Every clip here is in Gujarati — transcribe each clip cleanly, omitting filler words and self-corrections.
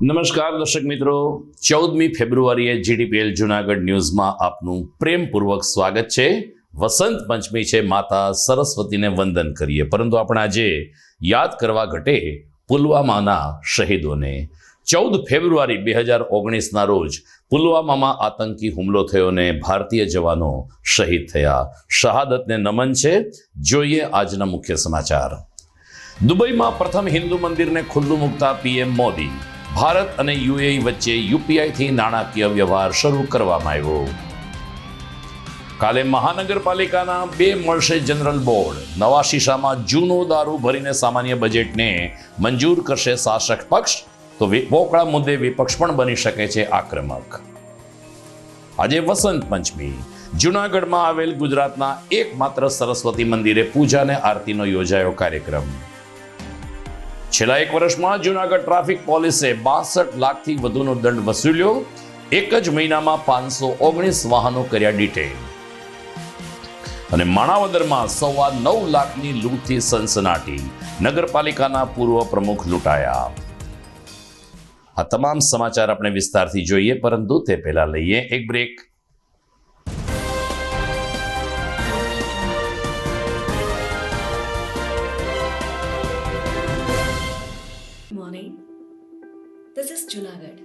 નમસ્કાર દર્શક મિત્રો, 14મી ફેબ્રુઆરીએ જીડીપીએલ જૂનાગઢ ન્યૂઝમાં આપનું પ્રેમપૂર્વક સ્વાગત છે। વસંત પંચમી છે, માતા સરસ્વતીને વંદન કરીએ, પરંતુ આપણે આજે યાદ કરવા ઘટે પુલવામાના શહીદોને। 14 ફેબ્રુઆરી 2019ના રોજ પુલવામામાં આતંકી હુમલો થયો અને ભારતીય જવાનો શહીદ થયા। શહાદતને નમન છે। જોઈએ આજના મુખ્ય સમાચાર। દુબઈમાં પ્રથમ હિન્દુ મંદિરને ખુલ્લું મૂકતા પીએમ મોદી। ભારત અને યુએઈ વચ્ચે યુપીઆઈથી નાણાકીય વ્યવહાર શરૂ કરવામાં આવ્યો। કાલે મહાનગરપાલિકાના 2 મળશે જનરલ બોર્ડ। નવા શીશામાં જૂનો દારૂ ભરીને સામાન્ય બજેટને મંજૂર કરશે શાસક પક્ષ, તો વોકળા મુદ્દે વિપક્ષ પણ બની શકે છે આક્રમક। આજે વસંત પંચમી। જૂનાગઢમાં આવેલ ગુજરાતના એકમાત્ર સરસ્વતી મંદિરે પૂજા અને આરતીનો યોજાયો કાર્યક્રમ। છેલ્લા 1 વર્ષમાં જૂનાગઢ ટ્રાફિક પોલીસે 62 લાખથી વધુનો દંડ વસૂલ્યો। એક જ મહિનામાં 519 વાહનો કર્યા ડિટેઇન। અને માણાવદરમાં 9.25 લાખની લૂંટથી સનસનાટી। નગરપાલિકાના પૂર્વ પ્રમુખ લૂંટાયા। આ તમામ સમાચાર આપણે વિસ્તારથી જોઈએ, પરંતુ તે પહેલા લઈએ એક break. Morning. This is Junagadh.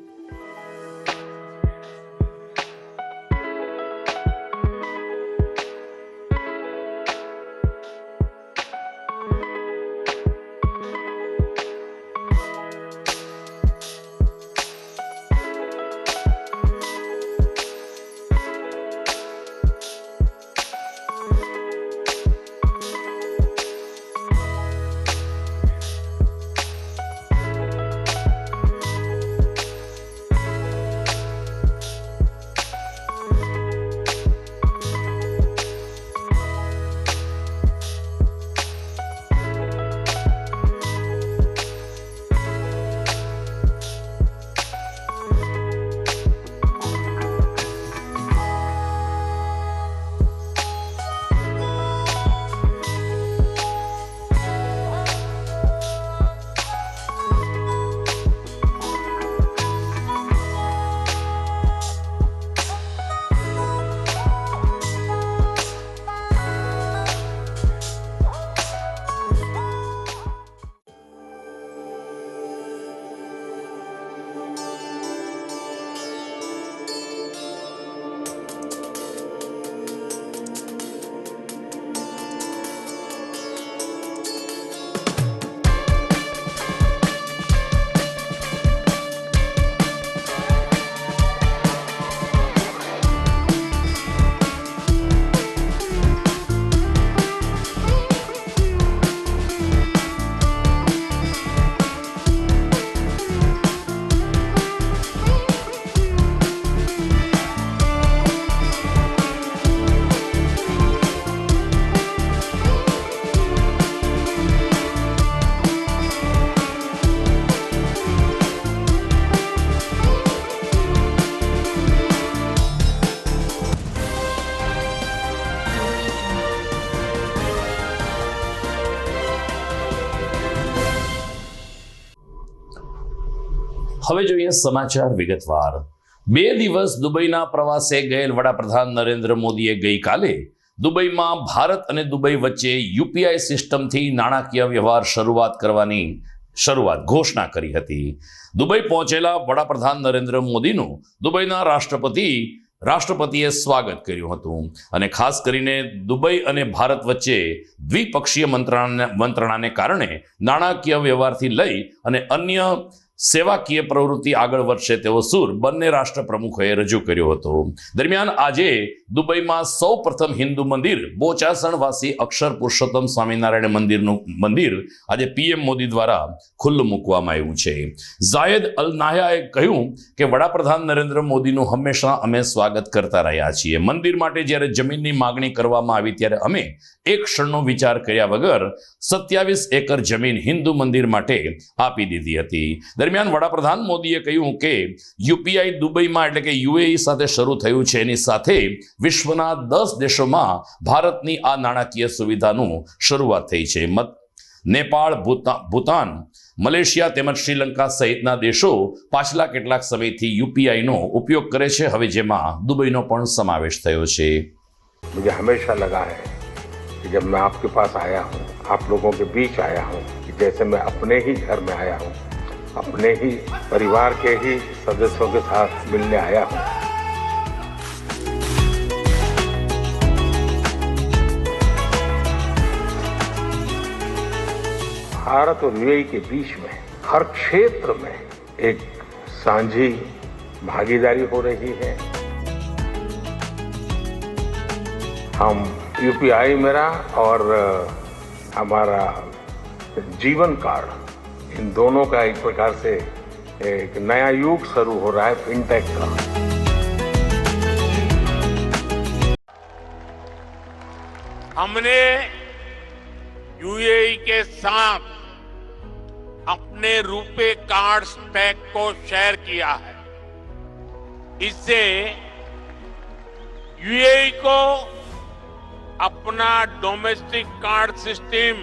હવે જોઈએ સમાચાર વિગતવાર। 2 દિવસ દુબઈના પ્રવાસે ગયેલ વડાપ્રધાન નરેન્દ્ર મોદીએ ગઈકાલે દુબઈમાં ભારત અને દુબઈ વચ્ચે યુપીઆઈ સિસ્ટમથી નાણાકીય વ્યવહાર શરૂઆત ઘોષણા કરી હતી। દુબઈ પહોંચેલા વડાપ્રધાન નરેન્દ્ર મોદીનું દુબઈના રાષ્ટ્રપતિએ સ્વાગત કર્યું હતું અને ખાસ કરીને દુબઈ અને ભારત વચ્ચે દ્વિપક્ષીય મંત્રણાને કારણે નાણાકીય વ્યવહારથી લઈ અને અન્ય સેવાકીય પ્રવૃત્તિ આગળ વધશે તેવો સૂર બંને રાષ્ટ્ર પ્રમુખોએ રજૂ કર્યો હતો। દરમિયાન આજે દુબઈમાં સૌપ્રથમ હિન્દુ મંદિર બોચાસણવાસી અક્ષર પુરુષોત્તમ સ્વામિનારાયણ મંદિર આજે પીએમ મોદી દ્વારા ખુલ્લું મૂકવામાં આવ્યું છે। ઝાયદ અલ નાહયાએ કહ્યું કે વડાપ્રધાન નરેન્દ્ર મોદીનું હંમેશા અમે સ્વાગત કરતા રહ્યા છીએ। મંદિર માટે જ્યારે જમીનની માગણી કરવામાં આવી ત્યારે અમે એક ક્ષણનો વિચાર કર્યા વગર 27 એકર જમીન હિન્દુ મંદિર માટે આપી દીધી હતી। દરમિયાન વડાપ્રધાન મોદીએ કહ્યું કે યુપીઆઈ દુબઈમાં એટલે કે યુએઈ સાથે શરૂ થયું છે, એની સાથે વિશ્વના 10 દેશોમાં ભારતની આ નાણાકીય સુવિધાનું શરૂઆત થઈ છે। નેપાળ, ભૂતાન, મલેશિયા તેમજ શ્રીલંકા સહિતના દેશો પાછલા કેટલાક સમયથી યુપીઆઈનો ઉપયોગ કરે છે, હવે જેમાં દુબઈનો પણ સમાવેશ થયો છે. मुझे हमेशा लगा है कि जब मैं आपके पास आया हूँ, आप लोगों के बीच आया हूँ, कि जैसे मैं अपने ही घर में आया हूँ, अपने ही परिवार के ही सदस्यों के साथ मिलने आया हूँ. भारत और यूएई के बीच में हर क्षेत्र में एक सांझी भागीदारी हो रही है. हम यूपीआई मेरा और हमारा जीवन कार्ड, इन दोनों का एक प्रकार से एक नया युग शुरू हो रहा है फिनटेक का. हमने यूएई के साथ अपने रुपे कार्ड स्टैक को शेयर किया है. इससे यूएई को अपना डोमेस्टिक कार्ड सिस्टम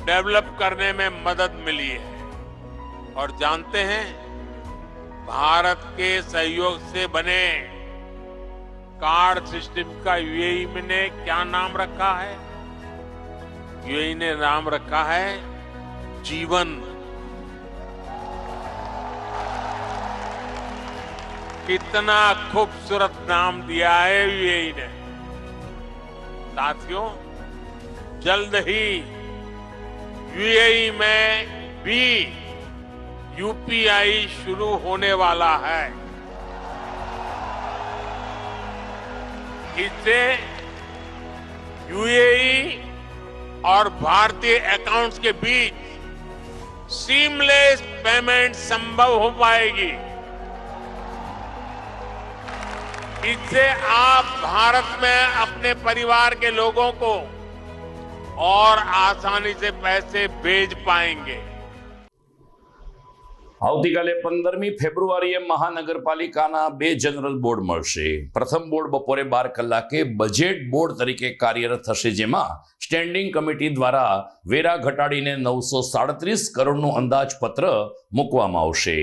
डेवलप करने में मदद मिली है. और जानते हैं, भारत के सहयोग से बने कार्ड सिस्टम का यूएई ने क्या नाम रखा है? यूएई ने नाम रखा है जीवन. कितना खूबसूरत नाम दिया है यूएई ने. साथियों, जल्द ही यूएई में भी यूपीआई शुरू होने वाला है. इससे यूएई और भारतीय अकाउंट्स के बीच सीमलेस पेमेंट संभव हो पाएगी. इससे आप भारत में अपने परिवार के लोगों को और आसानी से पैसे भेज पाएंगे. આવતીકાલે 15મી ફેબ્રુઆરીએ મહાનગરપાલિકાના 2 જનરલ બોર્ડ મળશે. પ્રથમ બોર્ડ બપોરે 12 કલાકે બજેટ બોર્ડ તરીકે કાર્યરત થશે, જેમાં સ્ટેન્ડિંગ કમિટી દ્વારા વેરા ઘટાડીને 937 કરોડનું અંદાજપત્ર મૂકવામાં આવશે.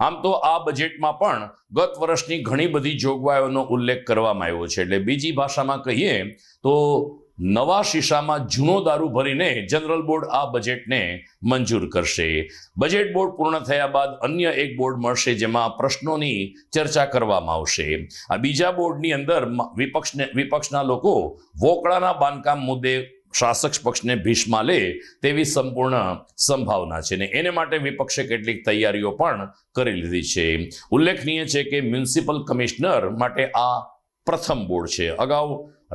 આમ તો આ બજેટમાં પણ ગત વર્ષની ઘણી બધી જોગવાઈઓનો ઉલ્લેખ કરવામાં આવ્યો છે. એટલે બીજી ભાષામાં કહીએ તો નવા શીશામાં જૂનો દારૂ ભરીને જનરલ બોર્ડ આ બજેટને મંજૂર કરશે. બજેટ બોર્ડ પૂર્ણ થયા બાદ અન્ય એક બોર્ડ મળશે, જેમાં પ્રશ્નોની ચર્ચા કરવામાં આવશે. આ બીજા બોર્ડની અંદર વિપક્ષના લોકો વોકળાના બાંધકામ મુદ્દે શાસક પક્ષને ભીષમાં લે તેવી સંપૂર્ણ સંભાવના છે, ને એને માટે વિપક્ષે કેટલીક તૈયારીઓ પણ કરી લીધી છે. ઉલ્લેખનીય છે કે મ્યુનિસિપલ કમિશનર માટે આ પ્રથમ બોર્ડ છે. અગાઉ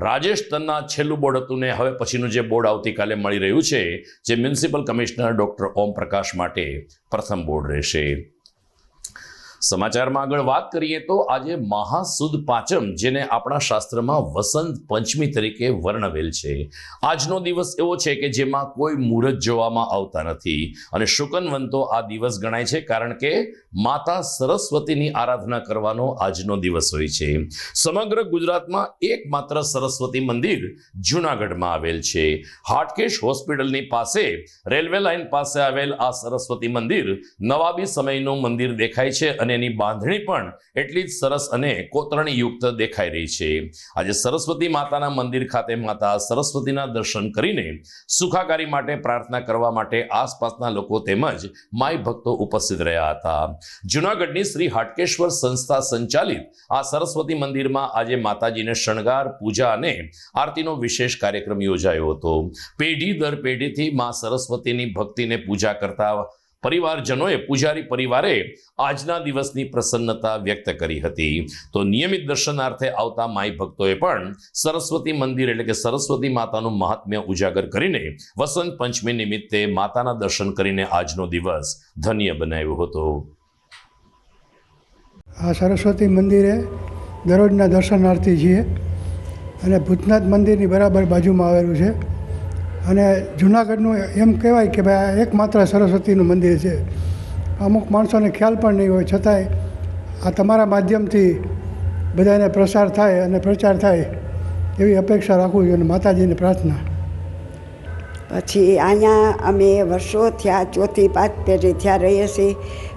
રાજેશ તન્ના છેલ્લું બોર્ડ હતું, ને હવે પછીનું જે બોર્ડ આવતીકાલે મળી રહ્યું છે, જે municipal commissioner doctor Om Prakash માટે પ્રથમ બોર્ડ રહેશે. સમાચારમાં આગળ વાત કરીએ તો આજે મહાસુદ પાંચમ, જેને આપણા શાસ્ત્રમાં વસંત પંચમી તરીકે વર્ણવેલ છે. આજનો દિવસ એવો છે કે જેમાં કોઈ મુહૂર્ત જોવામાં આવતા નથી, અને શુકનવંતો આ દિવસ ગણાય છે, કારણ કે માતા સરસ્વતીની આરાધના કરવાનો આજનો દિવસ હોય છે. સમગ્ર ગુજરાતમાં એકમાત્ર સરસ્વતી મંદિર જૂનાગઢમાં આવેલ છે. હાટકેશ હોસ્પિટલની પાસે રેલવે લાઇન પાસે આવેલ આ સરસ્વતી મંદિર નવાબી સમયનું મંદિર દેખાય છે, અને એની બાંધણી પણ એટલી જ સરસ અને કોતરણીયુક્ત દેખાઈ રહી છે. આજે સરસ્વતી માતાના મંદિર ખાતે માતા સરસ્વતીના દર્શન કરીને સુખાકારી માટે પ્રાર્થના કરવા માટે આસપાસના લોકો તેમજ માઈ ભક્તો ઉપસ્થિત રહ્યા હતા. જૂનાગઢની શ્રી હાટકેશ્વર સંસ્થા સંચાલિત આ સરસ્વતી મંદિરમાં આજે માતાજીને શણગાર, પૂજા અને આરતીનો વિશેષ કાર્યક્રમ યોજાયો હતો. પેઢી દર પેઢીથી મા સરસ્વતીની ભક્તિને પૂજા કરતા પરિવારજનોએ પૂજારી પરિવારે આજના દિવસની પ્રસન્નતા વ્યક્ત કરી હતી. તો નિયમિત દર્શનાર્થે આવતા માઈ ભક્તોએ પણ સરસ્વતી મંદિર એટલે કે સરસ્વતી માતાનું મહાત્મ્ય ઉજાગર કરીને વસંત પંચમી નિમિત્તે માતાના દર્શન કરીને આજનો દિવસ ધન્ય બનાવ્યો હતો. આ સરસ્વતી મંદિરે દરરોજના દર્શનાર્થી છીએ, અને ભૂતનાથ મંદિરની બરાબર બાજુમાં આવેલું છે. અને જૂનાગઢનું એમ કહેવાય કે ભાઈ આ એકમાત્ર સરસ્વતીનું મંદિર છે. અમુક માણસોને ખ્યાલ પણ નહીં હોય, છતાંય આ તમારા માધ્યમથી બધાને પ્રસાર થાય અને પ્રચાર થાય એવી અપેક્ષા રાખું છું, અને માતાજીને પ્રાર્થના. પછી અહીંયા અમે વર્ષો થયા, ચોથી પાંચ પેઢી થયા રહીએ છીએ.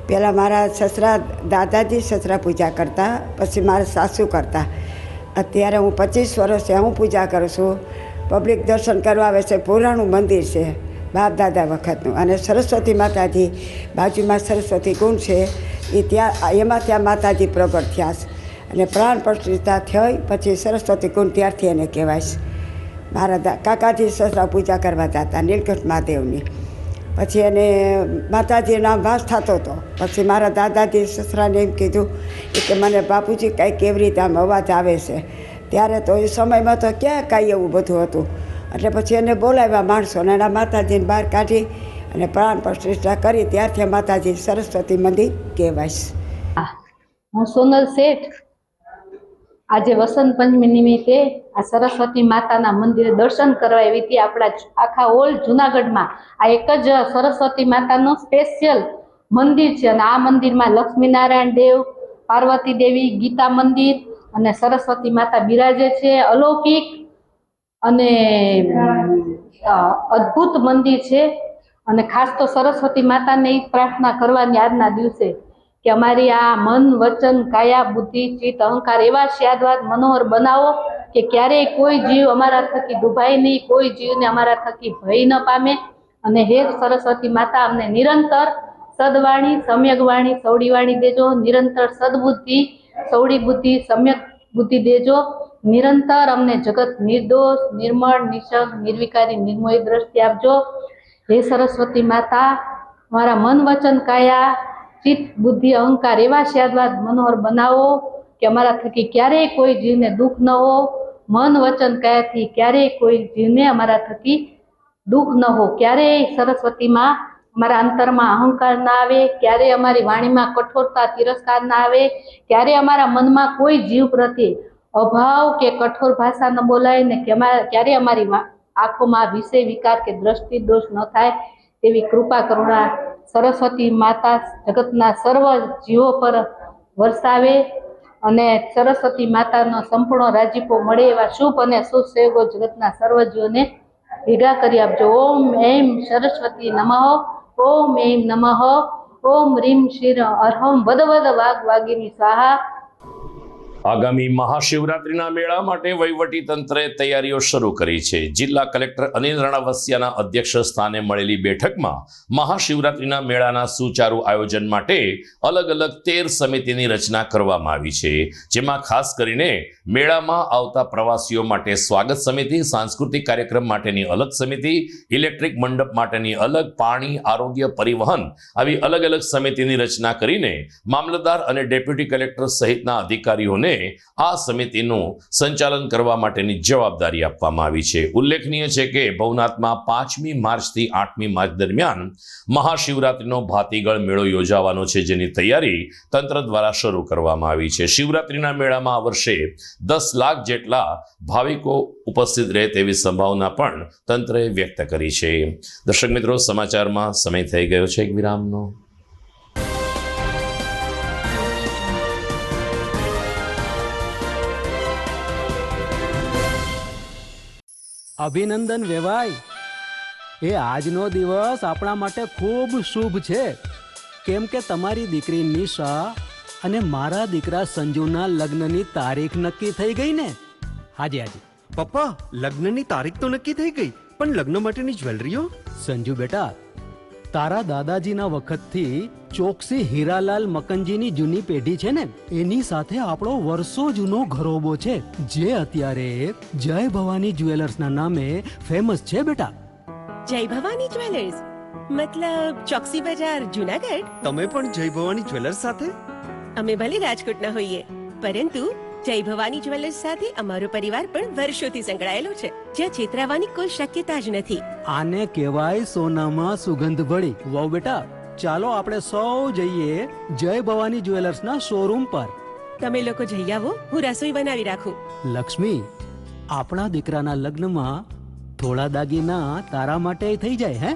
પહેલાં મારા સસરા દાદાજી સસરા પૂજા કરતા, પછી મારા સાસુ કરતા. અત્યારે હું 25 વર્ષથી હું પૂજા કરું છું. પબ્લિક દર્શન કરવા આવે છે. પુરાણું મંદિર છે બાપ દાદા વખતનું. અને સરસ્વતી માતાજી બાજુમાં સરસ્વતી કુંડ છે, એમાં ત્યાં માતાજી પ્રગટ થયા છે. અને પ્રાણ પ્રતિષ્ઠા થઈ પછી સરસ્વતી કુંડ ત્યારથી એને કહેવાય છે. મારા કાકાજી સસરા પૂજા કરવા જતા નીલકંઠ મહાદેવની. પછી એને માતાજી નામ વાસ થતો હતો. પછી મારા દાદાજી સસરાને એમ કીધું કે મને બાપુજી કાંઈ કેવી રીતે આમ અવાજ આવે છે. ત્યારે તો એ સમયમાં તો ક્યાં કાંઈ એવું બધું હતું. એટલે પછી એને બોલાવ્યા માણસોને, એના માતાજીને બહાર કાઢી અને પ્રાણ પ્રતિષ્ઠા કરી. ત્યારથી માતાજી સરસ્વતી મંદિર કહેવાય છે. હું સોનલ શેઠ આજે વસંત પંચમી નિમિત્તે આ સરસ્વતી માતાના મંદિરે દર્શન કરવા આવી હતી. આપણા આખા ઓલ જુનાગઢમાં આ એક જ સરસ્વતી માતાનું સ્પેશિયલ મંદિર છે. અને આ મંદિરમાં લક્ષ્મીનારાયણ દેવ, પાર્વતી દેવી, ગીતા મંદિર અને સરસ્વતી માતા બિરાજે છે. અલૌકિક અને અદ્ભુત મંદિર છે. અને ખાસ તો સરસ્વતી માતાને એ પ્રાર્થના કરવાની આજના દિવસે કે અમારી આ મન, વચન, કાયા, બુદ્ધિ, ચિત્ત, અહંકાર એવા શાદવાદ મનોહર બનાવો કે ક્યારેય કોઈ જીવ અમારા થકી દુભાય નહીં, કોઈ જીવને અમારા થકી ભય ન પામે. અને હે સરસ્વતી માતા, અમને નિરંતર સદવાણી, સમ્યક વાણી, સૌડી વાણી દેજો. નિરંતર સદબુદ્ધિ, સૌડી બુદ્ધિ, સમ્યક બુદ્ધિ દેજો. નિરંતર અમને જગત નિર્દોષ, નિર્મળ, નિશંક, નિર્વિકારી, નિર્મોહી દ્રષ્ટિ આપજો. હે સરસ્વતી માતા, અમારા મન, વચન, કાયા, ચિત્ત, બુદ્ધિ, અહંકાર એવા શાદવાદ મનોહર બનાવો કે અમારા થકી ક્યારેય કોઈ જીવને દુઃખ ન હો. મન, વચન, કાયાથી ક્યારેય કોઈ જીવને અમારા થકી દુઃખ ન હો. ક્યારેય સરસ્વતીમાં અમારા અંતરમાં અહંકાર ના આવે, ક્યારેય અમારી વાણીમાં કઠોરતા, તિરસ્કાર ના આવે, ક્યારેય અમારા મનમાં કોઈ જીવ પ્રત્યે અભાવ કે કઠોર ભાષા ન બોલાય ને ક્યારેય અમારી આંખોમાં વિષય વિકાર કે દ્રષ્ટિ દોષ ન થાય તેવી કૃપા કરુણા સરસ્વતી માતા જગતના સર્વ જીવો પર વરસાવે. અને સરસ્વતી માતાનો સંપૂર્ણ રાજીપો મળે એવા શુભ અને શુભ સંયોગો જગતના સર્વ જીવોને ભેગા કરી આપજો. ઓમ એમ સરસ્વતી નમઃ, ઓમ એમ નમઃ, ઓમ રીમ શિર અર્હમ વદ વદ વાગ વાગીની સ્વાહા. આગામી મહાશિવરાત્રિના મેળા માટે વહીવટી તંત્રે તૈયારીઓ શરૂ કરી છે. જિલ્લા કલેક્ટર અનિલ રાણાવસિયાના અધ્યક્ષ સ્થાને મળેલી બેઠકમાં મહાશિવરાત્રિના મેળાના સુચારુ આયોજન માટે અલગ અલગ 13 સમિતિની રચના કરવામાં આવી છે. જેમાં ખાસ કરીને મેળામાં આવતા પ્રવાસીઓ માટે સ્વાગત સમિતિ, સાંસ્કૃતિક કાર્યક્રમ માટેની અલગ સમિતિ, ઇલેક્ટ્રિક મંડપ માટેની અલગ, પાણી, આરોગ્ય, પરિવહન આવી અલગ અલગ સમિતિની રચના કરીને મામલતદાર અને ડેપ્યુટી કલેક્ટર સહિતના અધિકારીઓને આ સમિતિનું સંચાલન કરવા માટેની જવાબદારી આપવામાં આવી છે. ઉલ્લેખનીય છે કે ભવનાથમાં 5મી માર્ચથી 8મી માર્ચ દરમિયાન મહાશિવરાત્રિનો ભાતીગળ મેળો યોજાવાનો છે, જેની તૈયારી તંત્ર દ્વારા શરૂ કરવામાં આવી છે. શિવરાત્રિના મેળામાં આ વર્ષે 10 લાખ જેટલા ભાવિકો ઉપસ્થિત રહે તેવી સંભાવના પણ તંત્રએ વ્યક્ત કરી છે. દર્શક મિત્રો, સમાચારમાં સમય થઈ ગયો છે એક વિરામનો. અભિનંદન વેવાય. એ આજનો દિવસ આપણા માટે ખૂબ શુભ છે, કેમ કે તમારી દીકરી નિશા અને મારા દીકરા સંજુના લગ્નની તારીખ નક્કી થઈ ગઈ ને. હાજી હાજી પપ્પા, લગ્નની તારીખ તો નક્કી થઈ ગઈ, પણ લગ્ન માટેની જ્વેલરીઓ? સંજુ બેટા, તારા દાદાજીના વખતથી ચોકસી હીરાલાલ મકનજીની જૂની પેઢી છે ને, એની સાથે આપણો વર્ષો જૂનો ઘરોબો છે, જે અત્યારે જય ભવાની જ્વેલર્સના નામે ફેમસ છે બેટા. જય ભવાની જ્વેલર્સ મતલબ ચોકસી બજાર, જુનાગઢ? તમે પણ જય ભવાની જ્વેલર્સ સાથે? અમે ભલે રાજકોટના હોઈએ, પરંતુ જય ભવાની જ્વેલર્સ સાથે અમારો પરિવાર પણ વર્ષોથી સંકળાયેલો છે, જ્યાં છેતરાવાની કોઈ શક્યતા જ નથી. આને કહેવાય સોનામાં સુગંધ ભળી. વાવ બેટા, ચાલો આપણે સૌ જઈએ જય ભવાની જ્વેલર્સના શોરૂમ પર. તમે લોકો જઈ આવો, હું રસોઈ બનાવી રાખું. લક્ષ્મી, આપણા દીકરાના લગ્નમાં થોડા દાગીના તારા માટે થઈ જાય. હે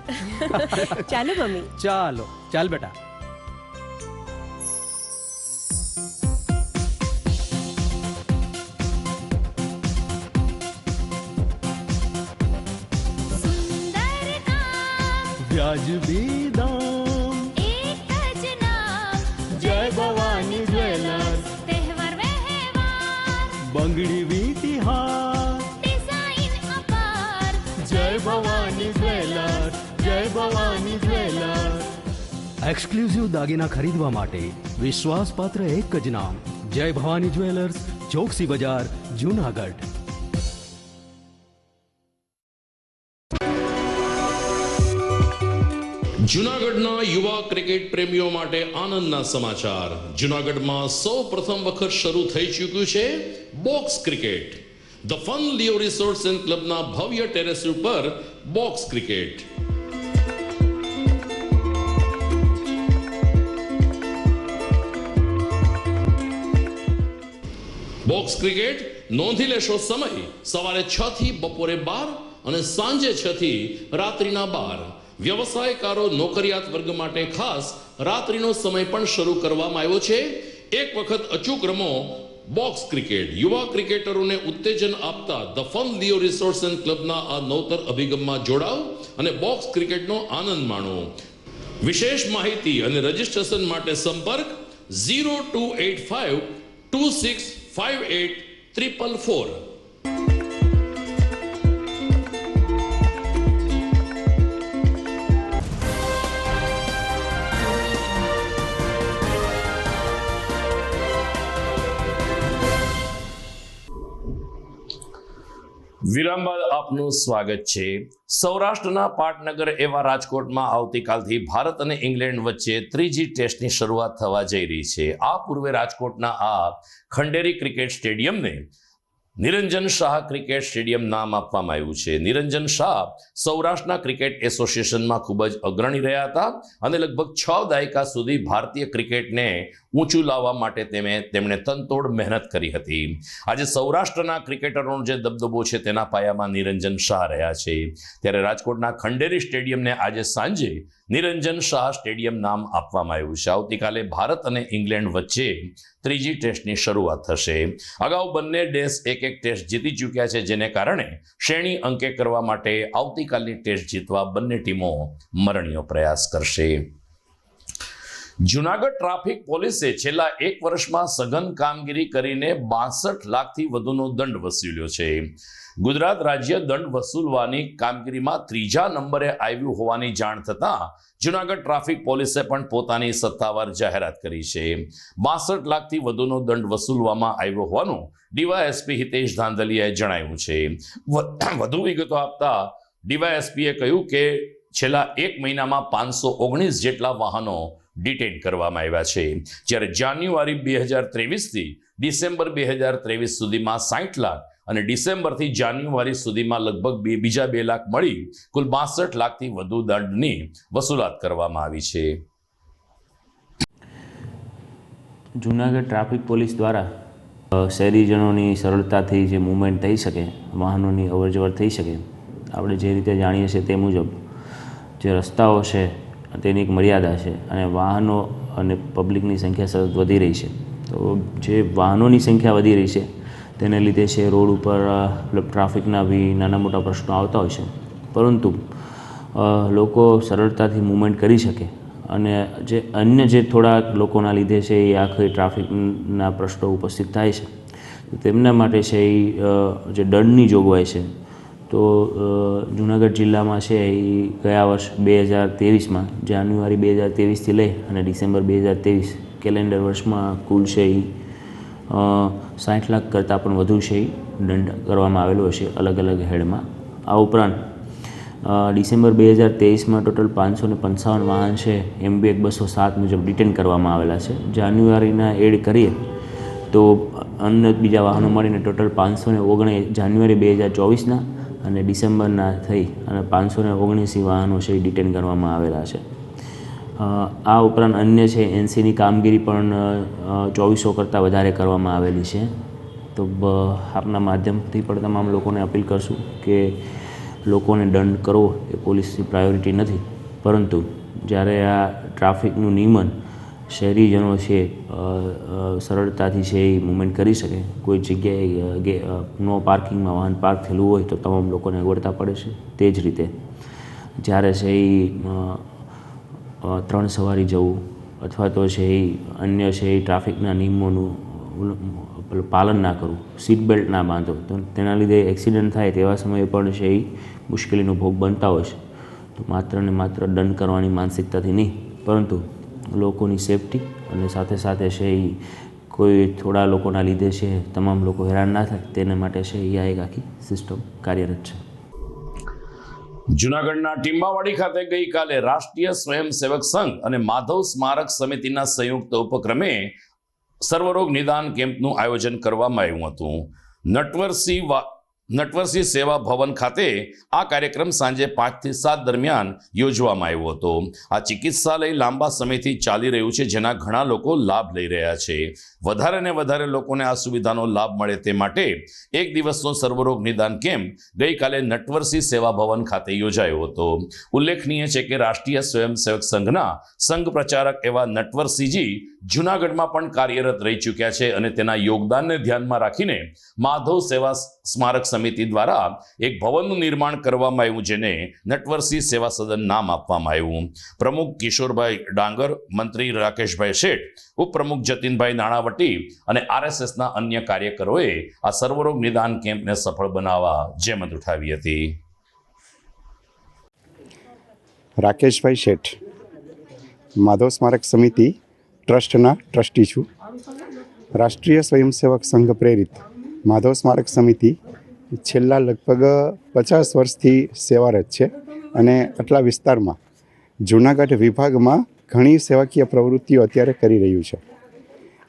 ચાલો મમ્મી. ચાલો ચાલ બેટા. સુંદર વ્યાજબી દામ, એક જ નામ, જય ભવાની જ્વેલર્સ, તહેવાર વ્યવહાર, બંગડી વીટી હાર, ડિઝાઇન અપાર, જય ભવાની જ્વેલર્સ, જય ભવાની જ્વેલર્સ. એક્સક્લુઝિવ દાગીના ખરીદવા માટે વિશ્વાસપાત્ર એક જ નામ, જય ભવાની જ્વેલર્સ, ચોકસી બજાર, જૂનાગઢ. જૂનાગઢના યુવા ક્રિકેટ પ્રેમીઓ માટે આનંદના સમાચાર. જૂનાગઢમાં સૌ પ્રથમ વખત શરૂ થઈ ચૂક્યું છે box cricket. The Fun Leo Resorts and ક્લબના ભવ્ય ટેરેસ ઉપર બોક્સ ક્રિકેટ. બોક્સ ક્રિકેટ નોંધી લેશો સમય સવારે 6 થી બપોરે 12 અને સાંજે 6 થી રાત્રિના 12. વ્યવસાયકારો નોકરિયાત વર્ગ માટે ખાસ રાત્રિનો સમય પણ શરૂ કરવામાં આવ્યો છે. એક વખત અચૂક રમો બોક્સ ક્રિકેટ. યુવા ક્રિકેટરોને ઉત્તેજન આપતા the Fun Leo Resorts and ક્લબના આ નવતર અભિગમમાં જોડાઓ અને બોક્સ ક્રિકેટનો આનંદ માણો. વિશેષ માહિતી અને રજીસ્ટ્રેશન માટે સંપર્ક 0285 2658 વિરામ બાદ આપનું સ્વાગત છે. સૌરાષ્ટ્રના પાટનગર એવા રાજકોટમાં આવતીકાલથી ભારત અને ઇંગ્લેન્ડ વચ્ચે ત્રીજી ટેસ્ટની શરૂઆત થવા જઈ રહી છે. આ પૂર્વે રાજકોટના આ ખંડેરી ક્રિકેટ સ્ટેડિયમને નિરંજન શાહ ક્રિકેટ સ્ટેડિયમ નામ આપવામાં આવ્યું છે. નિરંજન શાહ સૌરાષ્ટ્રના ક્રિકેટ એસોસિએશનમાં ખૂબ જ અગ્રણી રહ્યા હતા અને લગભગ 6 દાયકા સુધી ભારતીય ક્રિકેટને ઊંચું લાવવા માટે તેમણે તનતોડ મહેનત કરી હતી. આજે સૌરાષ્ટ્રના ક્રિકેટરોનો જે દબદબો છે તેના પાયામાં નિરંજન શાહ રહ્યા છે. ત્યારે રાજકોટના ખંડેરી સ્ટેડિયમને આજે સાંજે નિરંજન શાહ સ્ટેડિયમ નામ આપવામાં આવ્યું છે. આવતીકાલે ભારત અને ઇંગ્લેન્ડ વચ્ચે ત્રીજી ટેસ્ટની શરૂઆત થશે. અગાઉ બંને દેશ એક ટેસ્ટ જીતી ચૂક્યા છે, જેને કારણે શ્રેણી અંકે કરવા માટે આવતીકાલની ટેસ્ટ જીતવા બંને ટીમો મરણીયો પ્રયાસ કરશે. જૂનાગઢ ટ્રાફિક પોલીસે છેલ્લા 1 વર્ષમાં સઘન કામગીરી કરીને 62 લાખથી વધુનો દંડ વસૂલ્યો છે. ગુજરાત રાજ્ય દંડ વસૂલવાની કામગીરીમાં 3જા નંબરે આવ્યું હોવાની જાણ થતાં જૂનાગઢ ટ્રાફિક પોલીસે પણ પોતાની સત્તાવાર જાહેરાત કરી છે. 62 લાખથી વધુનો દંડ વસૂલવામાં આવ્યો હોવાનું ડીવાયએસપી હિતેશ ધાંધલિયાએ જણાવ્યું છે. વધુ વિગતો આપતા ડીવાયએસપીએ કહ્યું કે છેલ્લા 1 મહિનામાં 519 જેટલા વાહનો ડિટેન કરવામાં આવ્યા છે. જ્યારે જાન્યુઆરી 2023 થી ડિસેમ્બર 2023 સુધીમાં 60 લાખ અને ડિસેમ્બરથી જાન્યુઆરી સુધીમાં લગભગ બીજા 2 લાખ મળી કુલ 62 લાખથી વધુ દંડની વસૂલાત કરવામાં આવી છે. જૂનાગઢ ટ્રાફિક પોલીસ દ્વારા શહેરીજનોની સરળતાથી જે મૂવમેન્ટ થઈ શકે, વાહનોની અવરજવર થઈ શકે, આપણે જે રીતે જાણીએ છીએ તે મુજબ જે રસ્તાઓ છે તેની એક મર્યાદા છે અને વાહનો અને પબ્લિકની સંખ્યા સતત વધી રહી છે. તો જે વાહનોની સંખ્યા વધી રહી છે તેને લીધે છે રોડ ઉપર ટ્રાફિકના બી નાના મોટા પ્રશ્નો આવતા હોય છે, પરંતુ લોકો સરળતાથી મૂવમેન્ટ કરી શકે અને જે અન્ય જે થોડા લોકોના લીધે છે એ આખી ટ્રાફિકના પ્રશ્નો ઉપસ્થિત થાય છે, તેમના માટે છે એ જે દંડની જોગવાઈ છે તો જૂનાગઢ જિલ્લામાં છે એ ગયા વર્ષ 2023માં જાન્યુઆરી 2023થી લઈ અને ડિસેમ્બર 2023 કેલેન્ડર વર્ષમાં કુલ છે એ 60 લાખ કરતાં પણ વધુ છે એ દંડ કરવામાં આવેલો છે અલગ અલગ હેડમાં. આ ઉપરાંત ડિસેમ્બર 2023માં ટોટલ 555 વાહન છે MB 207 મુજબ ડિટેન કરવામાં આવેલા છે. જાન્યુઆરીના એડ કરીએ તો અન્ય બીજા વાહનો મળીને ટોટલ 519 જાન્યુઆરી 2024ના અને ડિસેમ્બરના થઈ અને 579 વાહનો છે એ ડિટેન કરવામાં આવેલા છે. આ ઉપરાંત અન્ય છે એનસીની કામગીરી પણ 2400 કરતાં વધારે કરવામાં આવેલી છે. તો આપના માધ્યમથી પણ તમામ લોકોને અપીલ કરશું કે લોકોને દંડ કરવો એ પોલીસની પ્રાયોરિટી નથી, પરંતુ જ્યારે આ ટ્રાફિકનું નિયમન શહેરીજનો છે સરળતાથી છે એ મૂવમેન્ટ કરી શકે, કોઈ જગ્યાએ નો પાર્કિંગમાં વાહન પાર્ક થયેલું હોય તો તમામ લોકોને અગવડતા પડે છે. તે જ રીતે જ્યારે છે એ 3 સવારી જવું અથવા તો છે એ અન્ય છે એ ટ્રાફિકના નિયમોનું પાલન ના કરવું, સીટ બેલ્ટ ના બાંધો, તો તેના લીધે એક્સિડન્ટ થાય તેવા સમયે પણ છે એ મુશ્કેલીનો ભોગ બનતા હોય છે. તો માત્ર ને માત્ર દંડ કરવાની માનસિકતાથી નહીં, પરંતુ લોકોની સેફટી અને સાથે સાથે છે એ કોઈ થોડા લોકોના લીધે છે તમામ લોકો હેરાન ના થાય તેના માટે છે એ આ એક આખી સિસ્ટમ કાર્યરત છે. જૂનાગઢના ટીંબાવાડી ખાતે ગઈકાલે રાષ્ટ્રીય સ્વયંસેવક સંઘ અને માધવ સ્મારક સમિતિના સંયુક્ત ઉપક્રમે સર્વરોગ નિદાન કેમ્પનું આયોજન કરવામાં આવ્યું હતું. નટવરસિંહ સેવા ભવન ખાતે આ કાર્યક્રમ સાંજે 5 થી 7 દરમિયાન યોજવામાં આવ્યો હતો. આ ચિકિત્સાલય લાંબા સમયથી ચાલી રહ્યું છે, જેના ઘણા લોકો લાભ લઈ રહ્યા છે. વધારે ને વધારે લોકોને આ સુવિધાનો લાભ મળે તે માટે એક દિવસનો સર્વરોગ નિદાન કેમ્પ ગઈકાલે નટવરસિંહ સેવા ભવન ખાતે યોજાયો હતો. ઉલ્લેખનીય છે કે રાષ્ટ્રીય સ્વયંસેવક સંઘના સંઘ પ્રચારક એવા નટવરસિંહજી જૂનાગઢમાં પણ કાર્યરત રહી ચૂક્યા છે અને તેના યોગદાનને ધ્યાનમાં રાખીને માધવ સેવા સ્મારક સમિતિ દ્વારા એક ભવનનું નિર્માણ કરવામાં આવ્યું, જેને નટવરસિંહ સેવા સદન નામ આપવામાં આવ્યું. પ્રમુખ કિશોરભાઈ ડાંગર, મંત્રી રાકેશભાઈ શેઠ, ઉપપ્રમુખ જતીનભાઈ નાણાવટી અને RSSના અન્ય કાર્યકરોએ આ સર્વરોગ નિદાન કેમ્પને સફળ બનાવવા જહેમત ઉઠાવી હતી. રાકેશભાઈ શેઠ, માધવ સ્મારક સમિતિ ટ્રસ્ટના ટ્રસ્ટી છું. રાષ્ટ્રીય સ્વયંસેવક સંઘ પ્રેરિત માધવ સ્મારક સમિતિ છેલ્લા લગભગ 50 વર્ષથી સેવારત છે અને આટલા વિસ્તારમાં જૂનાગઢ વિભાગમાં ઘણી સેવાકીય પ્રવૃત્તિઓ અત્યારે કરી રહ્યું છે.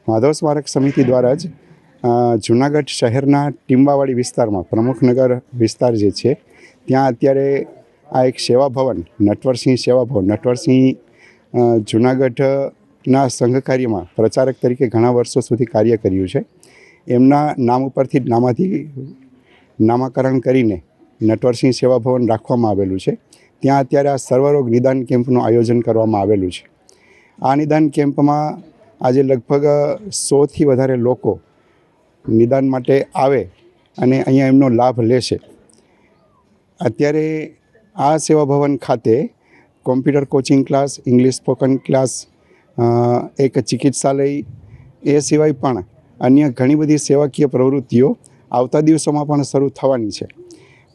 માધવ સ્મારક સમિતિ દ્વારા જ જૂનાગઢ શહેરના ટીંબાવાડી વિસ્તારમાં પ્રમુખનગર વિસ્તાર જે છે ત્યાં અત્યારે આ એક સેવા ભવન નટવરસિંહ સેવા ભવન, નટવરસિંહ જૂનાગઢના સંઘ કાર્યમાં પ્રચારક તરીકે ઘણા વર્ષો સુધી કાર્ય કર્યું છે. એમના નામ ઉપરથી નામાકરણ કરીને નટવરસિંહ સેવા ભવન રાખવામાં આવેલું છે. ત્યાં અત્યારે આ સર્વરોગ નિદાન કેમ્પનું આયોજન કરવામાં આવેલું છે. આ નિદાન કેમ્પમાં આજે લગભગ 100થી વધારે લોકો નિદાન માટે આવે અને અહીંયા એમનો લાભ લેશે. અત્યારે આ સેવા ભવન ખાતે computer coaching class, English spoken class, એક ચિકિત્સાલય, એ સિવાય પણ અન્ય ઘણી બધી સેવાકીય પ્રવૃત્તિઓ આવતા દિવસોમાં પણ શરૂ થવાની છે.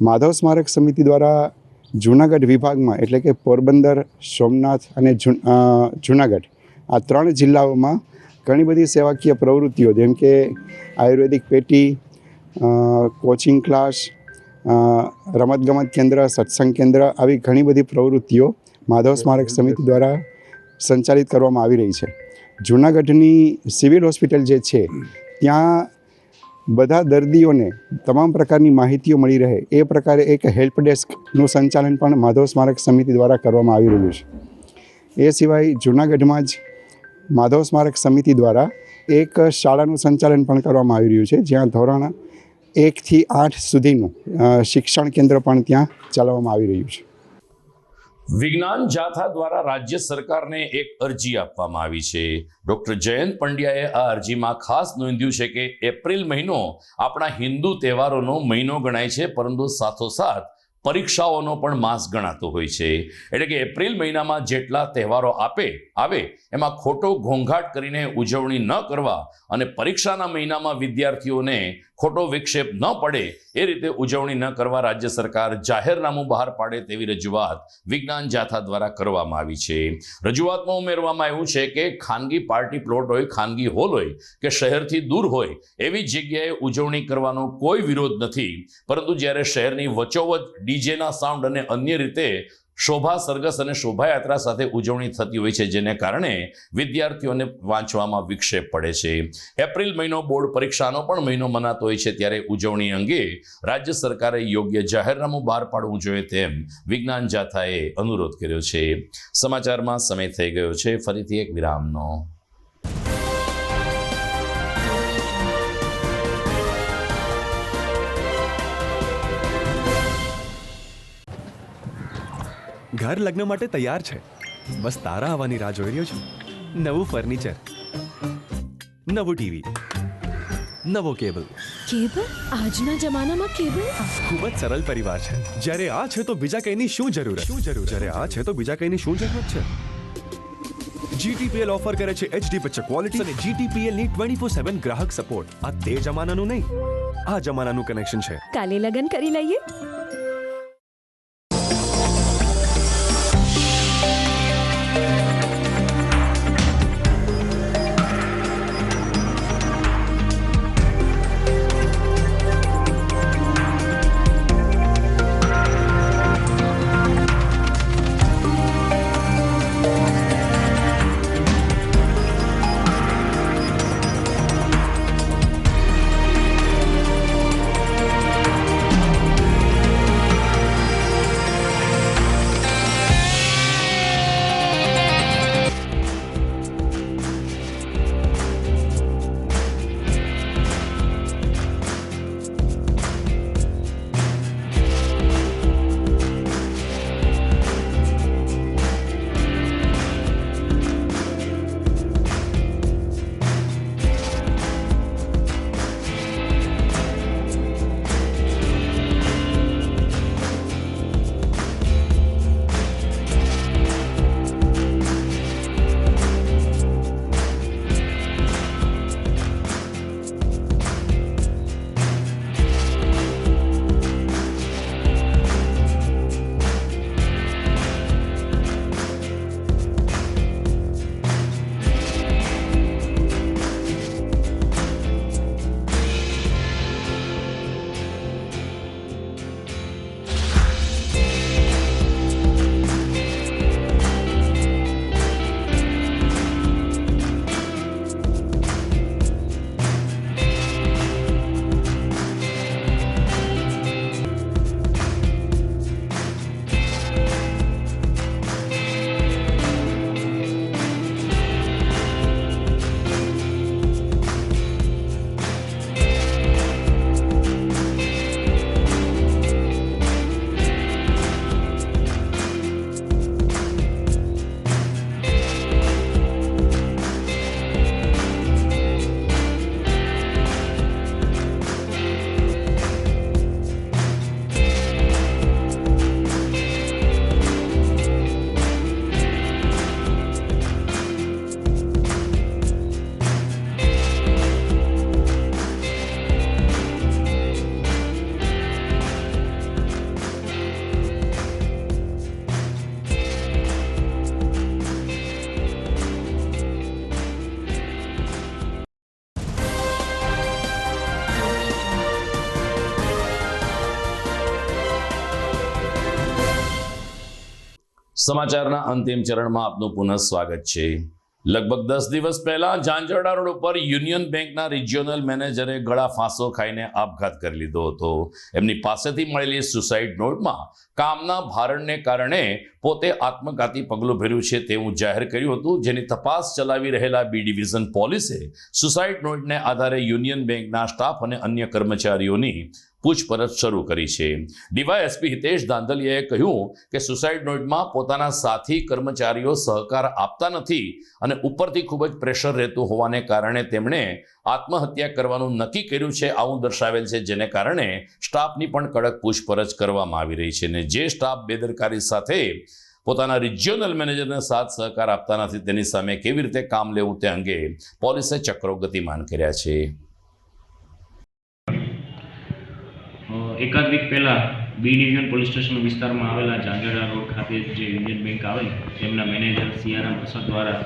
માધવ સ્મારક સમિતિ દ્વારા જૂનાગઢ વિભાગમાં એટલે કે પોરબંદર, સોમનાથ અને જૂનાગઢ આ 3 જિલ્લાઓમાં ઘણી બધી સેવાકીય પ્રવૃત્તિઓ જેમ કે આયુર્વેદિક પેટી, કોચિંગ ક્લાસ, રમતગમત કેન્દ્ર, સત્સંગ કેન્દ્ર, આવી ઘણી બધી પ્રવૃત્તિઓ માધવ સ્મારક સમિતિ દ્વારા સંચાલિત કરવામાં આવી રહી છે. જૂનાગઢની સિવિલ હોસ્પિટલ જે છે ત્યાં બધા દર્દીઓને તમામ પ્રકારની માહિતીઓ મળી રહે એ પ્રકારે એક હેલ્પ ડેસ્કનું સંચાલન પણ માધવ સ્મારક સમિતિ દ્વારા કરવામાં આવી રહ્યું છે. એ સિવાય જૂનાગઢમાં જ માધવ સ્મારક સમિતિ દ્વારા એક શાળાનું સંચાલન પણ કરવામાં આવી રહ્યું છે, જ્યાં ધોરણ 1 થી 8 સુધીનું શિક્ષણ કેન્દ્ર પણ ત્યાં ચલાવવામાં આવી રહ્યું છે. વિજ્ઞાન જાથા દ્વારા રાજ્ય સરકારને એક અરજી આપવામાં આવી છે. ડોક્ટર જયંત પંડ્યાએ આ અરજીમાં ખાસ નોંધ્યું છે કે એપ્રિલ મહિનો આપણા હિન્દુ તહેવારોનો મહિનો ગણાય છે, પરંતુ સાથોસાથ પરીક્ષાઓનો પણ માસ ગણાતો હોય છે. એટલે કે એપ્રિલ મહિનામાં જેટલા તહેવારો આવે એમાં ખોટો ઘોંઘાટ કરીને ઉજવણી ન કરવા અને પરીક્ષાના મહિનામાં વિદ્યાર્થીઓને ખોટો વિક્ષેપ ન પડે એ રીતે ઉજવણી ન કરવા રાજ્ય સરકાર જાહેરનામું બહાર પાડે તેવી રજૂઆત વિજ્ઞાન જાથા દ્વારા કરવામાં આવી છે. રજૂઆતમાં ઉમેરવામાં આવ્યું છે કે ખાનગી પાર્ટી પ્લોટ હોય, ખાનગી હોલ હોય કે શહેરથી દૂર હોય એવી જગ્યાએ ઉજવણી કરવાનો કોઈ વિરોધ નથી, પરંતુ જ્યારે શહેરની વચ્ચોવચ ડીજેના સાઉન્ડ અને અન્ય રીતે શોભા સરઘસ અને શોભાયાત્રા સાથે ઉજવણી થતી હોય છે, જેને કારણે વિદ્યાર્થીઓને વાંચવામાં વિક્ષેપ પડે છે. એપ્રિલ મહિનો બોર્ડ પરીક્ષાનો પણ મહિનો મનાતો હોય છે, ત્યારે ઉજવણી અંગે રાજ્ય સરકારે યોગ્ય જાહેરનામું બહાર પાડવું જોઈએ તેમ વિજ્ઞાન જાથાએ અનુરોધ કર્યો છે. સમાચારમાં સમય થઈ ગયો છે ફરીથી એક વિરામનો. ઘર લગ્ન માટે તૈયાર છે, બસ તારા આવવાની રાહ જોઈ રહ્યો છું. નવું ફર્નિચર, નવું ટીવી, નવો કેબલ. કેબલ આજના જમાનામાં કેબલ ખૂબ જ સરળ પરિવાર છે. જ્યારે આ છે તો બીજા કંઈની શું જરૂર? જ્યારે આ છે તો બીજા કંઈની શું જરૂરત છે? GTPL ઓફર કરે છે HD પિક્ચર ક્વોલિટી અને GTPL ની 24/7 ગ્રાહક સપોર્ટ. આ તે જમાનાનું નહીં, આ જમાનાનું કનેક્શન છે. કાલે લગન કરી લઈએ. સમાચારના અંતિમ ચરણમાં આપનું પુનઃ સ્વાગત છે. લગભગ 10 દિવસ પહેલા ઝાંઝરડા રોડ ઉપર યુનિયન બેંકના રિજિયોનલ મેનેજરે ગળા ફાંસો ખાઈને આપઘાત કરી લીધો હતો. એમની પાસેથી મળેલી સુસાઇડ નોટમાં કામના ભારણને કારણે પોતે આત્મઘાતી પગલું ભર્યું છે તેવું જાહેર કર્યું હતું, જેની તપાસ ચલાવી રહેલા બી ડિવિઝન પોલીસે સુસાઇડ નોટને આધારે યુનિયન બેંકના સ્ટાફ અને અન્ય કર્મચારીઓની પૂછપરછ શરૂ કરી છે. ડીવાયએસપી હિતેશ ધાંધલિયાએ કહ્યું કે સુસાઇડ નોટમાં પોતાના સાથી કર્મચારીઓ સહકાર આપતા નથી અને ઉપરથી ખૂબ જ પ્રેશર રહેતું હોવાને કારણે તેમણે આત્મહત્યા કરવાનું નક્કી કર્યું છે, આવું દર્શાવેલ છે, જેને કારણે સ્ટાફની પણ કડક પૂછપરછ કરવામાં આવી રહી છે. અને જે સ્ટાફ બેદરકારી સાથે પોતાના રિજિયોનલ મેનેજરને સાથ સહકાર આપતા નથી તેની સામે કેવી રીતે કામ લેવું તે અંગે પોલીસે ચક્રો ગતિમાન કર્યા છે. એકાદ વીક પહેલાં બી ડિવિઝન પોલીસ સ્ટેશન વિસ્તારમાં આવેલા ઝાંઝરડા રોડ ખાતે જે યુનિયન બેંક આવેલી તેમના મેનેજર સિયારામ પ્રસાદ દ્વારા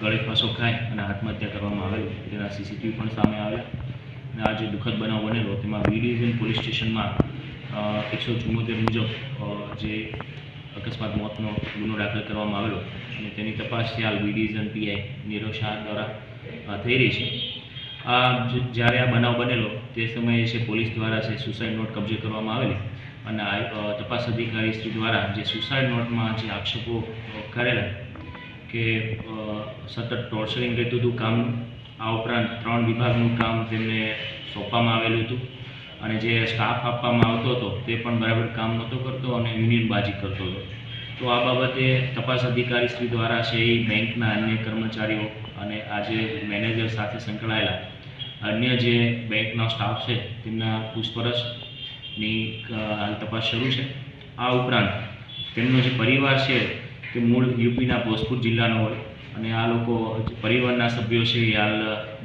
ગળે ફાંસો ખાઈ અને આત્મહત્યા કરવામાં આવેલી. તેના સીસીટીવી પણ સામે આવ્યા અને આ જે દુઃખદ બનાવ બનેલો તેમાં બી ડિવિઝન પોલીસ સ્ટેશનમાં 174 મુજબ જે અકસ્માત મોતનો ગુનો દાખલ કરવામાં આવેલો અને તેની તપાસ હાલ B division PI Nirav Shah દ્વારા થઈ રહી છે. જ્યારે આ બનાવ બનેલો તે સમયે છે પોલીસ દ્વારા છે સુસાઇડ નોટ કબજે કરવામાં આવેલી અને તપાસ અધિકારી શ્રી દ્વારા જે સુસાઇડ નોટમાં જે આક્ષેપો કરેલા કે સતત ટોર્ચરિંગ રહેતું હતું કામ, આ ઉપરાંત 3 વિભાગનું કામ તેમને સોંપવામાં આવેલું હતું અને જે સ્ટાફ આપવામાં આવતો હતો તે પણ બરાબર કામ નહોતો કરતો અને યુનિયનબાજી કરતો હતો. તો આ બાબતે તપાસ અધિકારી શ્રી દ્વારા છે એ બેંકના અન્ય કર્મચારીઓ અને આજે મેનેજર સાથે સંકળાયેલા અન્ય જે બેંકનો સ્ટાફ છે તેમના પૂછપરછની હાલ તપાસ શરૂ છે. આ ઉપરાંત તેમનો જે પરિવાર છે તે મૂળ યુપીના ભોજપુર જિલ્લાનો હોય અને આ લોકો પરિવારના સભ્યો છે એ હાલ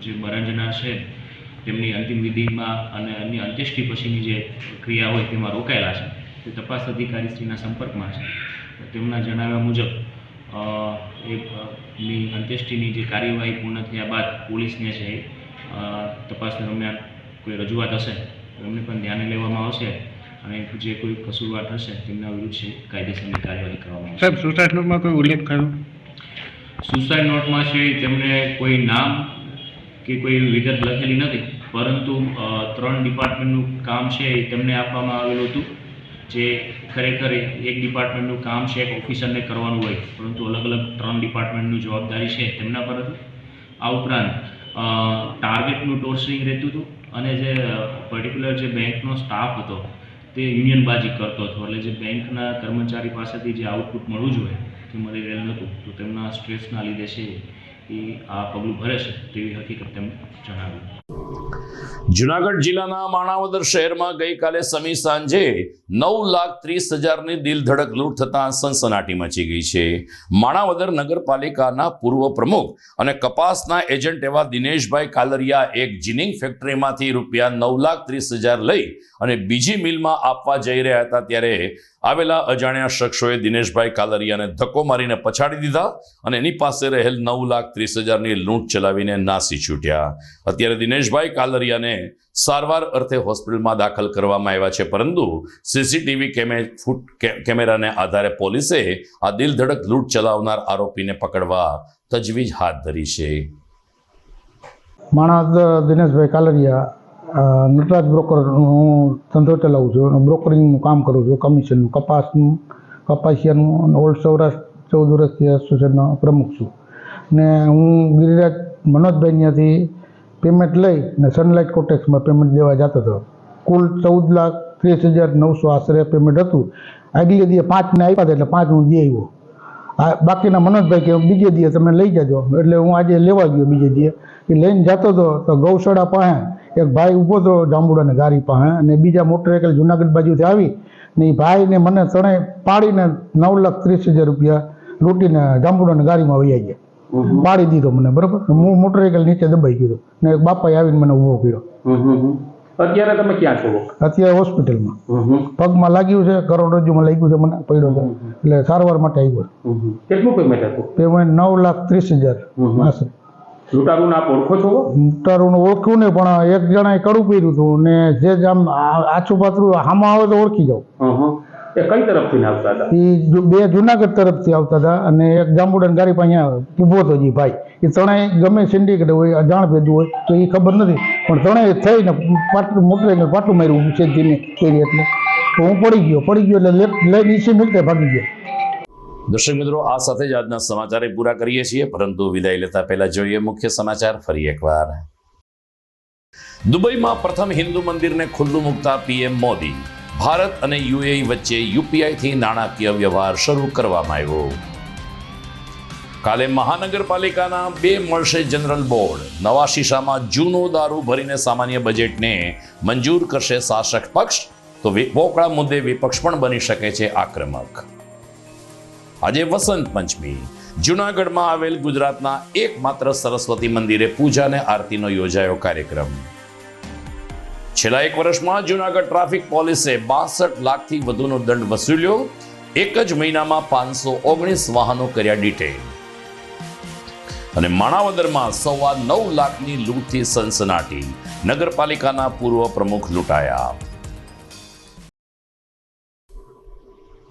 જે મરણ જનાર છે તેમની અંતિમ વિધિમાં અને અન્ય અંત્યેષ્ટિ પછીની જે ક્રિયા હોય તેમાં રોકાયેલા છે. તે તપાસ અધિકારીશ્રીના સંપર્કમાં છે. તેમના જણાવ્યા મુજબ એની અંત્યેષ્ટિની જે કાર્યવાહી પૂર્ણ થયા બાદ પોલીસને છે તપાસ દરમિયાન કોઈ રજૂઆત હશે તો એમને પણ ધ્યાને લેવામાં આવશે અને જે કોઈ કસૂરવાર થશે તેમના વિરુદ્ધ છે કાયદેસરની કાર્યવાહી કરવામાં આવશે. સાહેબ, સુસાઇડ નોટમાં કોઈ ઉલ્લેખ થયો? સુસાઇડ નોટમાં છે તેમને કોઈ નામ કે કોઈ વિગત લખેલી નથી, પરંતુ 3 ડિપાર્ટમેન્ટનું કામ છે એ તેમને આપવામાં આવેલું હતું. જે ખરેખર એક ડિપાર્ટમેન્ટનું કામ છે એક ઓફિસરને કરવાનું હોય, પરંતુ અલગ અલગ 3 ડિપાર્ટમેન્ટનું જવાબદારી છે તેમના પર હતું. આ ઉપરાંત ટાર્ગેટનું ટોર્ચરિંગ રહેતું હતું અને જે પર્ટિક્યુલર જે બેંકનો સ્ટાફ હતો તે યુનિયનબાજી કરતો હતો. એટલે જે બેંકના કર્મચારી પાસેથી જે આઉટપુટ મળવું જોઈએ તે મળી રહેલ નહોતું. તો તેમના સ્ટ્રેસના લીધે છે એ આ પગલું ભરે છે તેવી હકીકત તેમણે જણાવી. જુનાગઢ જિલ્લાના માણાવદર શહેરમાં ગઈકાલે સમી સાંજે 9,30,000ની દિલધડક લૂંટ થતાં સનસનાટી મચી ગઈ છે. માણાવદર નગરપાલિકાના પૂર્વ પ્રમુખ અને કપાસના એજન્ટ એવા દિનેશભાઈ કાલરિયા એક જીનિંગ ફેક્ટરીમાંથી રૂપિયા 9,30,000 લઈ અને બીજી મિલમાં આપવા જઈ રહ્યા હતા ત્યારે આવેલા અજાણ્યા શખ્સોએ દિનેશભાઈ કાલરિયાને ધક્કો મારીને પછાડી દીધા અને એની પાસે રહેલ 9,30,000ની લૂંટ ચલાવીને નાસી છૂટ્યા. અત્યારે દિનેશભાઈ કાલરિયાને સારવાર અર્થે હોસ્પિટલમાં દાખલ કરવામાં આવ્યા છે, પરંતુ સીસીટીવી કેમેરાને આધારે પોલીસે આ દિલધડક લૂંટ ચલાવનાર આરોપીને પકડવા તજવીજ હાથ ધરી છે. માણસ દિનેશભાઈ કાલરિયા, નટરાજ બ્રોકરનું ધંધો ચલાવું છું અને બ્રોકરિંગનું કામ કરું છું, કમિશનનું, કપાસનું, કપાસિયાનું અને ઓલ્ડ સૌરાષ્ટ્ર 14 વર્ષથી એસોસિએશનનો પ્રમુખ છું. ને હું ગિરિરાજ મનોજભાઈ ત્યાંથી પેમેન્ટ લઈ ને સનલાઇટ કોટેક્સમાં પેમેન્ટ દેવા જતો હતો. કુલ 14,30,900 આશરે પેમેન્ટ હતું. આગલે દિવસે 5 ને આપ્યા એટલે 5 હું દે આવ્યો. બાકીના મનોજભાઈ કે બીજે દિવસે તમે લઈ જજો, એટલે હું આજે લેવા ગયો. બીજે દિવસે એ લઈને જતો હતો તો ગૌશાળા પાસે એક ભાઈ ઊભો હતો જાંબુડાને ગાડી પાસે, અને બીજા મોટરસાઇકલ જુનાગઢ બાજુથી આવી ને એ ભાઈને મને ત્રણેય પાડીને 9,30,000 રૂપિયા લૂંટીને જાંબુડાને ગાડીમાં વહી ગયા. પાડી દીધો મને, બરાબર. હું મોટરસાઇકલ નીચે દબાઈ ગયો ને એક બાપાએ આવીને મને ઊભો કર્યો. અત્યારે તમે ક્યાં છો? અત્યારે હોસ્પિટલમાં. પગમાં લાગ્યું છે, કરોડરજ્જુમાં લાગ્યું છે, મને પડ્યો છે, એટલે સારવાર માટે આવ્યો. કેટલું પેમેન્ટ હતું? પેમેન્ટ 9,30,000 આશરે. લૂંટારૂને આપ ઓળખો છો? લૂંટારૂને ઓળખ્યું ને, પણ એક જણાએ કડું પહેર્યું હતું ને જે આમ આછું પાતળું હામાં આવે તો ઓળખી જાવ. એ કઈ તરફથી આવતા હતા? એ 2 જુનાગઢ તરફથી આવતા હતા અને એક જાંબુડાની ગાડી પાસે ઊભો હતો જે ભાઈ. એ ત્રણેય ગમે સિન્ડિકેટ હોય, અજાણ ભેદું હોય તો એ ખબર નથી, પણ ત્રણેય થઈને મોટરસાઇકલ પાટું માર્યું છે ધીમે કરી, એટલે તો હું પડી ગયો એટલે લઈને નીચે મૂકતે ભાગી ગયો. દર્શક મિત્રો, આ સાથે જ આજના સમાચાર પૂરા કરીએ છીએ, પરંતુ વિદાય લેતા પહેલા જોઈએ મુખ્ય સમાચાર ફરી એકવાર. દુબઈમાં પ્રથમ હિન્દુ મંદિરને ખુલ્લું મૂકતા પીએમ મોદી. ભારત અને યુએઈ વચ્ચે યુપીઆઈથી નાણાકીય વ્યવહાર શરૂ કરવામાં આવ્યો. કાલે મહાનગરપાલિકાના 2 મળશે જનરલ બોર્ડ. નવા શીશામાં જૂનો દારૂ ભરીને સામાન્ય બજેટને મંજૂર કરશે શાસક પક્ષ, તો વોકળા મુદ્દે વિપક્ષ પણ બની શકે છે આક્રમક. આજે વસંત પંચમી. જૂનાગઢમાં આવેલ ગુજરાતના એકમાત્ર સરસ્વતી મંદિરે પૂજા અને આરતીનો યોજાયો કાર્યક્રમ. છેલ્લા 1 વર્ષમાં જૂનાગઢ ટ્રાફિક પોલીસે 62 લાખથી વધુનો દંડ વસૂલ્યો. એક જ મહિનામાં 519 વાહનો કર્યા ડિટેઇન. અને માણાવદરમાં 9.25 લાખની લૂંટથી સનસનાટી. નગરપાલિકાના પૂર્વ પ્રમુખ લૂંટાયા.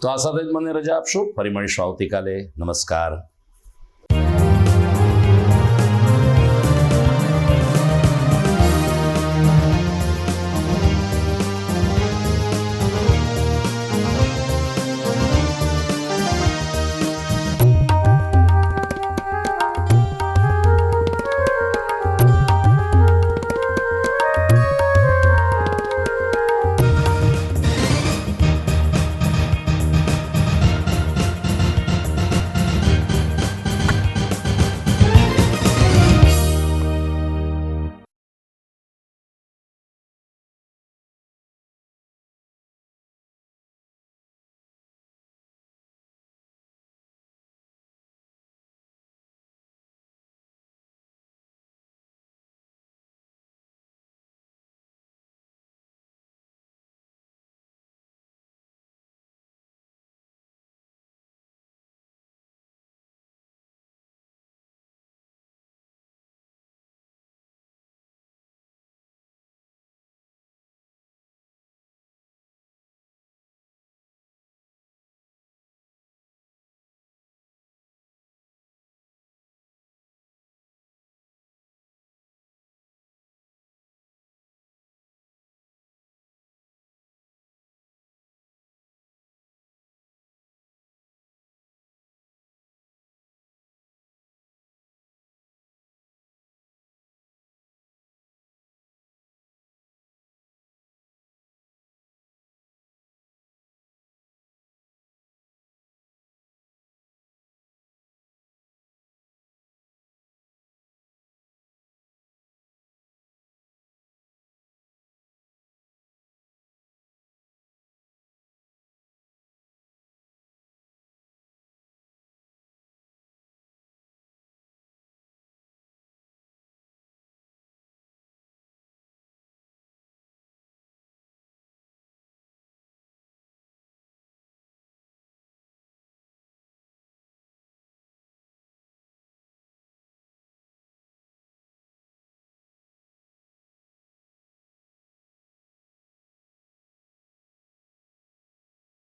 તો આ સાથે જ મને રજા આપશો. ફરી મળીશું આવતીકાલે. નમસ્કાર.